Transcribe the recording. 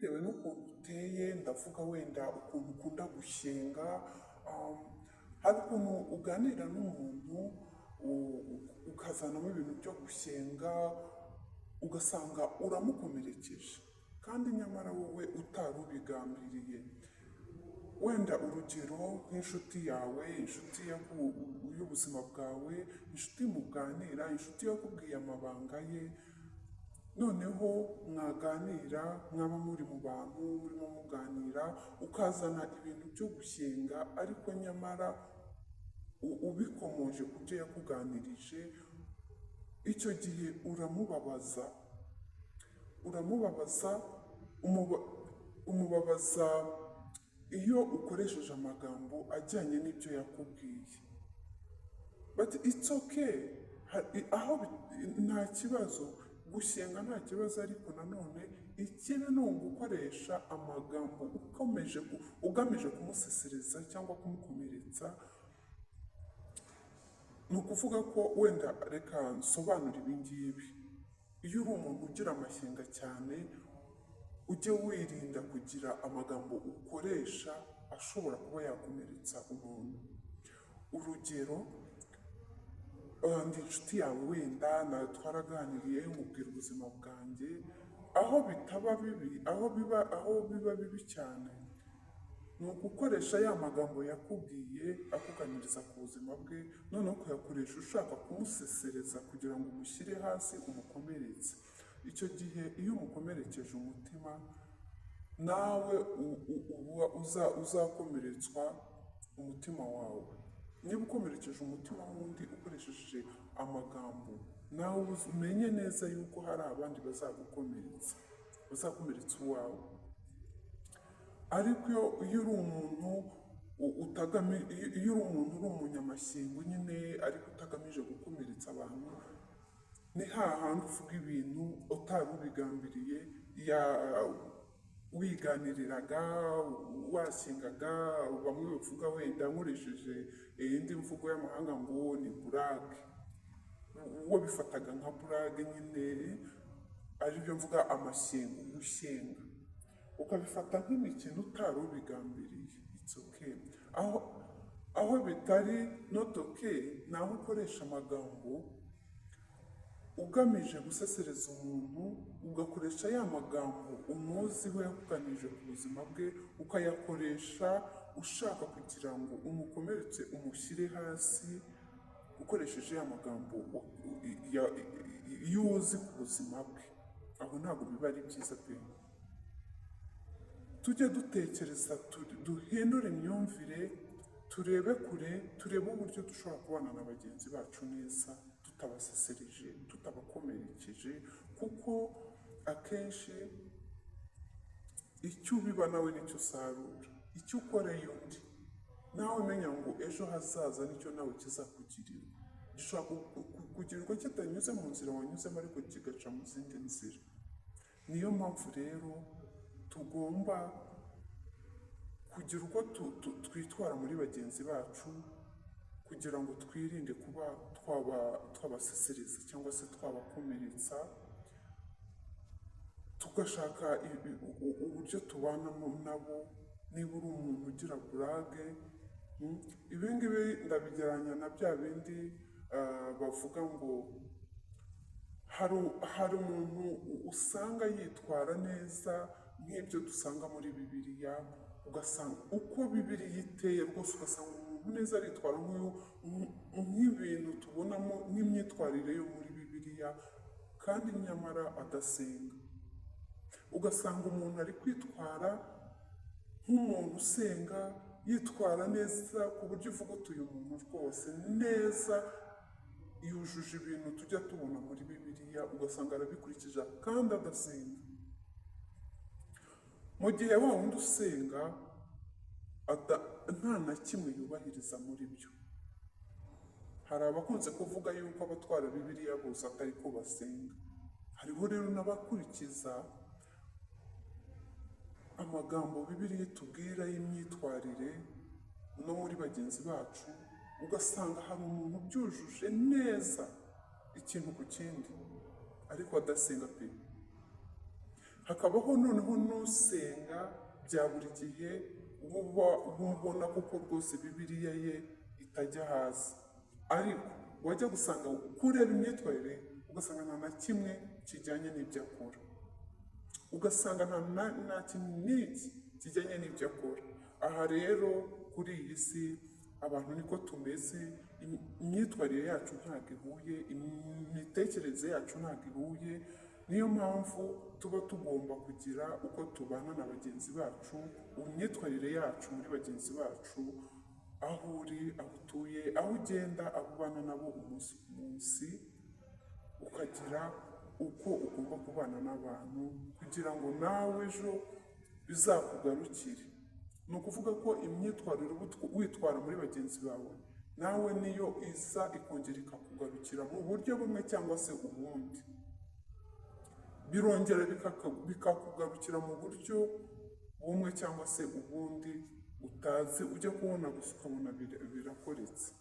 bitewe n'ukuntu uteye, ndavuga wenda ukuntu ukunda gushyenga, hari ukuntu uganira n'umuntu ukazanamo ibintu byo gushyenga ugasanga uramukomerekeje kandi nyamara wowe utari ubigambiriye. Wenda urugero nk'inshuti yawe, inshuti y'ubuzima bwawe, inshuti muganira, inshuti yakubwiye amabanga ye, noneho mwaganira, mwaba muri mu bantu murimo muganira, ukazana ibintu byo gushyenga ariko nyamara ubikomoje ku byo yakuganirije. Icyo gihe uramubabaza umubabaza iyo ukoresheje amagambo ajyanye n'ibyo yakubwiye. But it's okay, nta kibazo, gushyenga nta kibazo, ariko nanone ikibi ni ugukoresha amagambo ugamije kumusesereza cyangwa kumukomeretsa. Ni ukuvuga ko wenda reka nsobanura ibi ngibi. Iyo uri umuntu ugira amashyenga cyane, ujye wirinda kugira amagambo ukoresha ashobora kuba yakomeretsa umuntu. Urugero, ndi inshuti yawe wenda nawe twaraganiriye nkubwira ubuzima bwanjye, aho biba bibi cyane ni ugukoresha ya magambo yakubwiye akuganiriza ku buzima bwe, noneho kuyakoresha ushaka kumusesereza kugira ngo umushyire hasi, umukomeretse. Icyo gihe iyo umukomerekeje umutima, nawe uzakomeretswa umutima wawe. Niba ukomerekeje umutima w'undi ukoresheje amagambo, nawe umenye neza yuko hari abandi bazakomeretsa uwawe. Ariko iyo uri umuntu uri umunyamashyengo nyine ariko utagamije gukomeretsa abantu, ni hahandi uvuga ibintu utari ubigambiriye, wiganiriraga, washyengaga. Bamwe bavuga wenda nkoresheje indi mvugo y'amahanga ngo ni burage, wabifataga nka burage nyine, aribyo mvuga amashyengo, gushyenga, ukabifata nk'imikino utari ubigambiriye. It's okay. Aho bitari not okay, naho ukoresha amagambo ugamije gusesereza umuntu, ugakoresha ya magambo umuziho yakuganije ku buzima bwe, ukayakoresha ushaka kugira ngo umukomeretse, umushyire hasi, ukoresheje ya magambo yuzi ku buzima bwe. Aho ntabwo biba ari byiza pe. Tujye dutekereza, duhindure imyumvire, turebe kure, turebe uburyo dushobora kubana na bagenzi bacu neza, tutabasesereje, tutabakomerekeje, kuko akenshi icyo ubiba nawe nicyo usarura. Icyo ukoreye undi, nawe umenya ngo ejo hazaza nicyo nawe kizakugirirwa. Gishobora kugirirwa kitanyuze mu nzira wanyuzemo, ariko kigaca mu zindi nzira. Niyo mpamvu rero tugomba kugira uko twitwara muri bagenzi bacu, kugira ngo twirinde kuba twabasesereza cyangwa se twabakomeretsa, tugashaka uburyo tubanamo nabo. Niba uri umuntu ugira burage, ibi ngibi ndabigeranya na bya bindi bavuga ngo hari umuntu usanga yitwara neza nk'ibyo dusanga muri Bibiliya, ugasanga uko Bibiliya iteye rwose, ugasanga umuntu neza aritwara nk'ibintu tubonamo nk'imyitwarire yo muri Bibiliya, kandi nyamara adasenga. Ugasanga umuntu ari kwitwara nk'umuntu usenga, yitwara neza ku buryo uvuga uti uyu muntu rwose neza yujuje ibintu tujya tubona muri Bibiliya, ugasanga arabikurikije kandi adasenga. Mu gihe wa wundi usenga nta na kimwe yubahiriza muri byo. Hari abakunze kuvuga yuko abatwara Bibiliya bose atari ko basenga. Hariho rero n'abakurikiza amagambo Bibiliya itubwira y'imyitwarire no muri bagenzi bacu, ugasanga hari umuntu ubyujuje neza ikintu ku kindi ariko adasenga pe. hakabaho noneho n'usenga bya buri gihe ubona kuko rwose bibiliya ye itajya hasi, ariko wajya gusanga kureba imyitwarire ugasanga nta na kimwe kijyanye n'ibyo akora, ugasanga nta kintu n'iki kijyanye n'ibyo akora. Aha rero kuri iyi si abantu niko tumeze, imyitwarire yacu ntabwo ihuye, imitekerereze yacu ntabwo ihuye. Niyo mpamvu tuba tugomba kugira uko tubana na bagenzi bacu, imyitwarire yacu muri bagenzi bacu, aho uri, aho utuye, aho ugenda, aho ubana nabo umunsi ku munsi, ukagira uko ugomba kubana n'abantu kugira ngo nawe ejo bizakugarukire. Ni ukuvuga ko imyitwarire witwara muri bagenzi bawe nawe niyo iza ikongera ikakugarukira mu buryo bumwe cyangwa se ubundi, birongera bikakugarukira mu buryo bumwe cyangwa se ubundi utazi, ujya kubona gusa ukabona birakoretse.